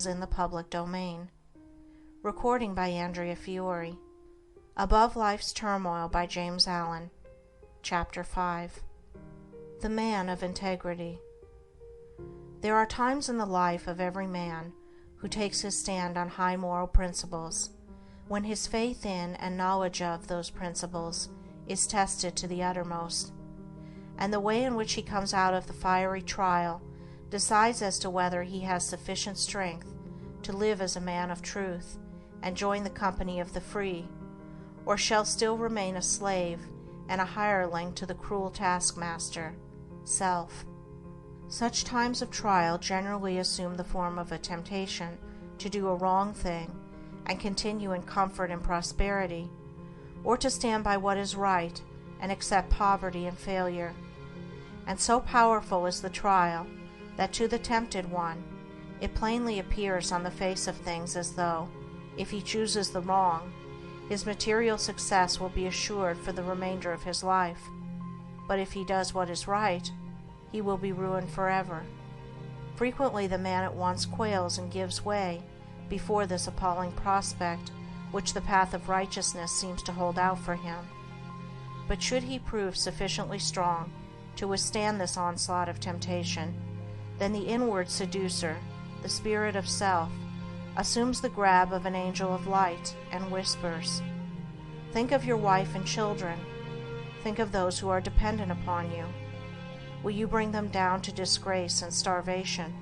in the public domain. Recording by Andrea Fiore. Above Life's Turmoil by James Allen. Chapter 5. The Man of Integrity. There are times in the life of every man who takes his stand on high moral principles, when his faith in and knowledge of those principles is tested to the uttermost, and the way in which he comes out of the fiery trial decides as to whether he has sufficient strength to live as a man of truth and join the company of the free, or shall still remain a slave and a hireling to the cruel taskmaster, self. Such times of trial generally assume the form of a temptation to do a wrong thing and continue in comfort and prosperity, or to stand by what is right and accept poverty and failure. And so powerful is the trial that to the tempted one it plainly appears on the face of things as though, if he chooses the wrong, his material success will be assured for the remainder of his life, but if he does what is right, he will be ruined forever. Frequently the man at once quails and gives way before this appalling prospect which the path of righteousness seems to hold out for him. But should he prove sufficiently strong to withstand this onslaught of temptation, then the inward seducer, the spirit of self, assumes the grab of an angel of light and whispers, "Think of your wife and children. Think of those who are dependent upon you. Will you bring them down to disgrace and starvation?"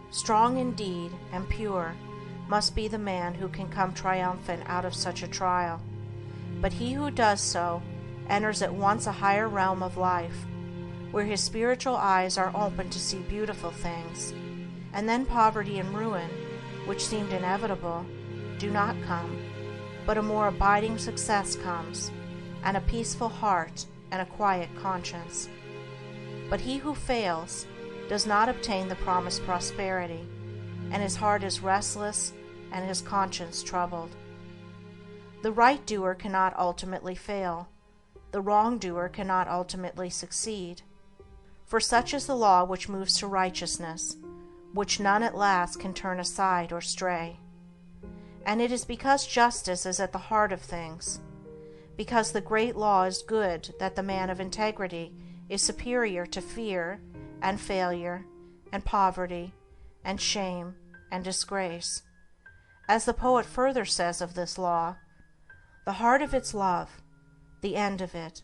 Strong indeed and pure must be the man who can come triumphant out of such a trial, but he who does so enters at once a higher realm of life, where his spiritual eyes are open to see beautiful things, and then poverty and ruin, which seemed inevitable, do not come, but a more abiding success comes, and a peaceful heart and a quiet conscience. But he who fails does not obtain the promised prosperity, and his heart is restless and his conscience troubled. The right doer cannot ultimately fail. The wrongdoer cannot ultimately succeed. For such is the law which moves to righteousness, which none at last can turn aside or stray. And it is because justice is at the heart of things, because the great law is good, that the man of integrity is superior to fear and failure and poverty and shame and disgrace. As the poet further says of this law, "The heart of its love, the end of it,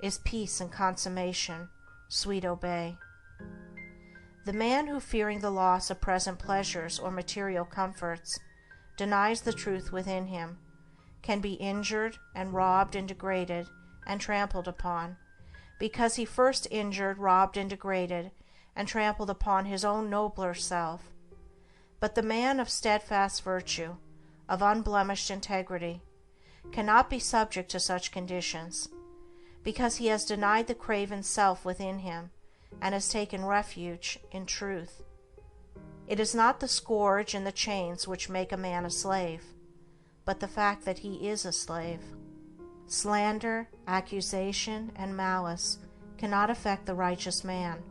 is peace and consummation, sweet obey." The man who, fearing the loss of present pleasures or material comforts, denies the truth within him, can be injured and robbed and degraded and trampled upon, because he first injured, robbed, and degraded and trampled upon his own nobler self. But the man of steadfast virtue, of unblemished integrity, cannot be subject to such conditions, because he has denied the craven self within him and has taken refuge in truth. It is not the scourge and the chains which make a man a slave, but the fact that he is a slave. Slander, accusation, and malice cannot affect the righteous man,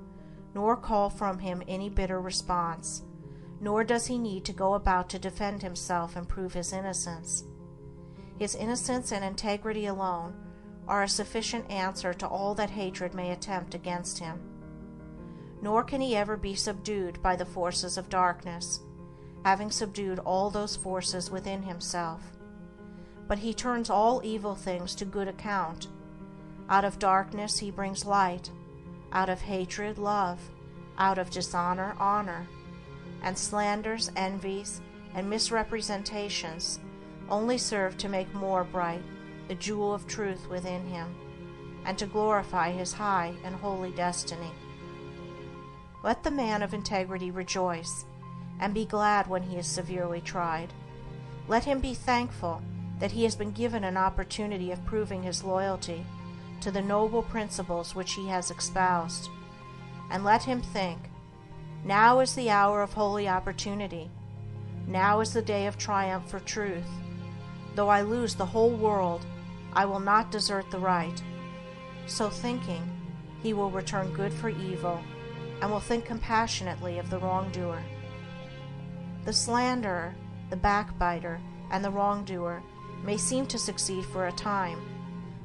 nor call from him any bitter response, nor does he need to go about to defend himself and prove his innocence. His innocence and integrity alone are a sufficient answer to all that hatred may attempt against him. Nor can he ever be subdued by the forces of darkness, having subdued all those forces within himself. But he turns all evil things to good account. Out of darkness he brings light, out of hatred love, out of dishonor honor, and slanders, envies, and misrepresentations only serve to make more bright the jewel of truth within him, and to glorify his high and holy destiny. Let the man of integrity rejoice, and be glad when he is severely tried. Let him be thankful that he has been given an opportunity of proving his loyalty to the noble principles which he has espoused, and let him think, "Now is the hour of holy opportunity. Now is the day of triumph for truth. Though I lose the whole world, I will not desert the right." So thinking, he will return good for evil, and will think compassionately of the wrongdoer. The slanderer, the backbiter, and the wrongdoer may seem to succeed for a time,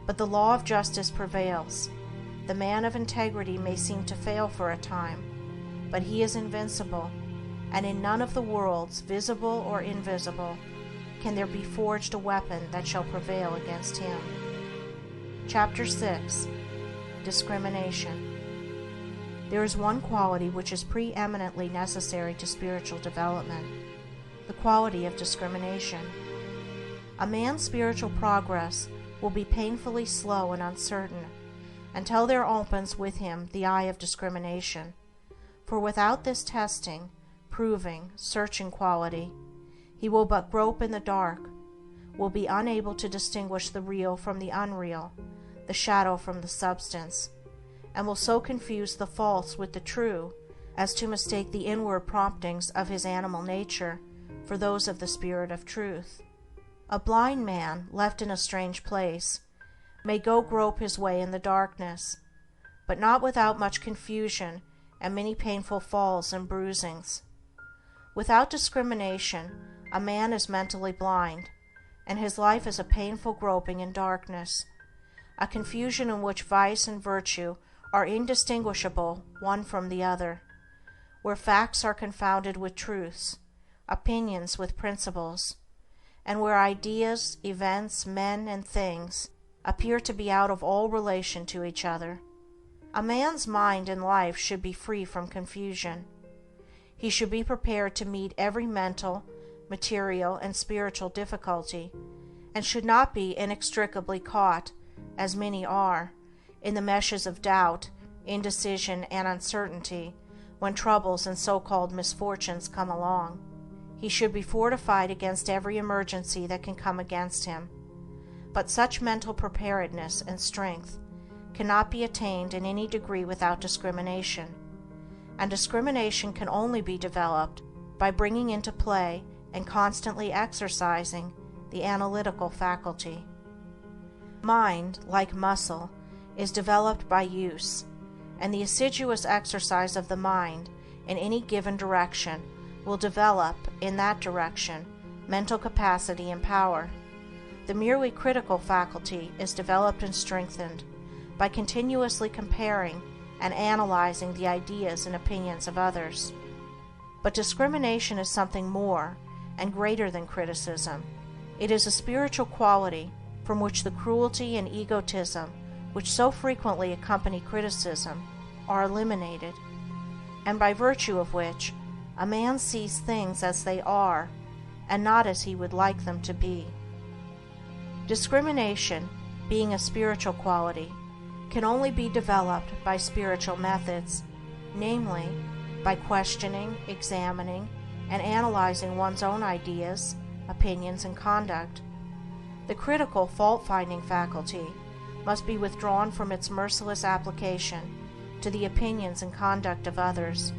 but the law of justice prevails. The man of integrity may seem to fail for a time, but he is invincible, and in none of the worlds, visible or invisible, can there be forged a weapon that shall prevail against him. Chapter 6. Discrimination. There is one quality which is preeminently necessary to spiritual development, the quality of discrimination. A man's spiritual progress will be painfully slow and uncertain until there opens with him the eye of discrimination, for without this testing, proving, searching quality, he will but grope in the dark, will be unable to distinguish the real from the unreal, the shadow from the substance, and will so confuse the false with the true as to mistake the inward promptings of his animal nature for those of the spirit of truth. A blind man, left in a strange place, may go grope his way in the darkness, but not without much confusion and many painful falls and bruisings. Without discrimination, a man is mentally blind, and his life is a painful groping in darkness, a confusion in which vice and virtue are indistinguishable one from the other, where facts are confounded with truths, opinions with principles, and where ideas, events, men, and things appear to be out of all relation to each other. A man's mind and life should be free from confusion. He should be prepared to meet every mental, material, and spiritual difficulty, and should not be inextricably caught, as many are, in the meshes of doubt, indecision, and uncertainty when troubles and so-called misfortunes come along. He should be fortified against every emergency that can come against him. But such mental preparedness and strength cannot be attained in any degree without discrimination, and discrimination can only be developed by bringing into play and constantly exercising the analytical faculty. Mind, like muscle, is developed by use, and the assiduous exercise of the mind in any given direction will develop, in that direction, mental capacity and power. The merely critical faculty is developed and strengthened by continuously comparing and analyzing the ideas and opinions of others. But discrimination is something more and greater than criticism. It is a spiritual quality from which the cruelty and egotism which so frequently accompany criticism are eliminated, and by virtue of which a man sees things as they are and not as he would like them to be. Discrimination, being a spiritual quality, can only be developed by spiritual methods, namely, by questioning, examining, and analyzing one's own ideas, opinions, and conduct. The critical, fault-finding faculty must be withdrawn from its merciless application to the opinions and conduct of others,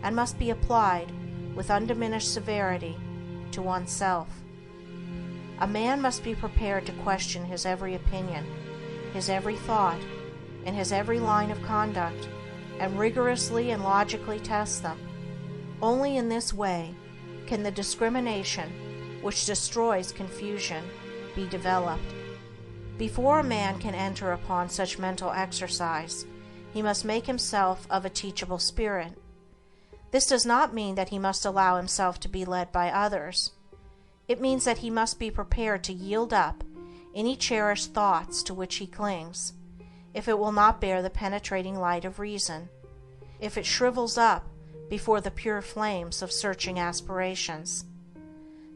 and must be applied with undiminished severity to oneself. A man must be prepared to question his every opinion, his every thought, and his every line of conduct, and rigorously and logically test them. Only in this way can the discrimination which destroys confusion be developed. Before a man can enter upon such mental exercise, he must make himself of a teachable spirit. This does not mean that he must allow himself to be led by others. It means that he must be prepared to yield up any cherished thoughts to which he clings, if it will not bear the penetrating light of reason, if it shrivels up before the pure flames of searching aspirations.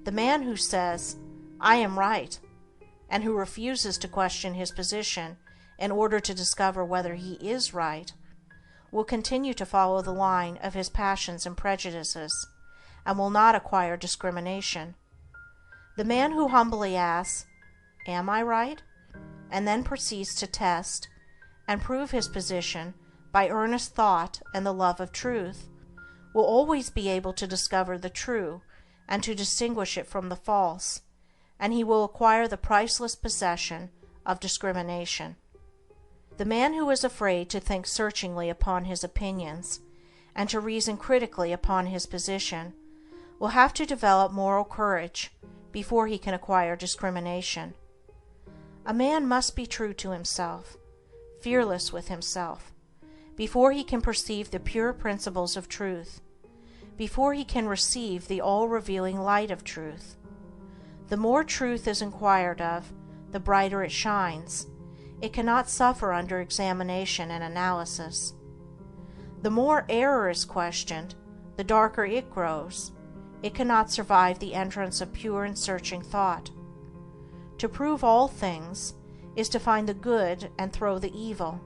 The man who says, "I am right," and who refuses to question his position in order to discover whether he is right, will continue to follow the line of his passions and prejudices, and will not acquire discrimination. The man who humbly asks, "Am I right?" and then proceeds to test and prove his position by earnest thought and the love of truth, will always be able to discover the true and to distinguish it from the false, and he will acquire the priceless possession of discrimination. The man who is afraid to think searchingly upon his opinions and to reason critically upon his position will have to develop moral courage before he can acquire discrimination. A man must be true to himself, fearless with himself, before he can perceive the pure principles of truth, before he can receive the all-revealing light of truth. The more truth is inquired of, the brighter it shines. It cannot suffer under examination and analysis. The more error is questioned, the darker it grows. It cannot survive the entrance of pure and searching thought. To prove all things is to find the good and throw the evil.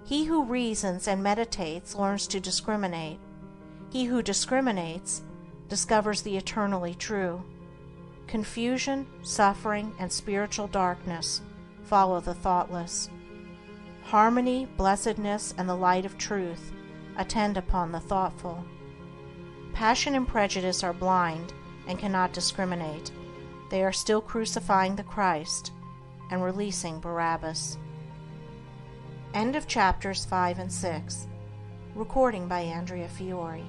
He who reasons and meditates learns to discriminate. He who discriminates discovers the eternally true. Confusion, suffering, and spiritual darkness follow the thoughtless. Harmony, blessedness, and the light of truth attend upon the thoughtful. Passion and prejudice are blind and cannot discriminate. They are still crucifying the Christ and releasing Barabbas. End of chapters 5 and 6. Recording by Andrea Fiore.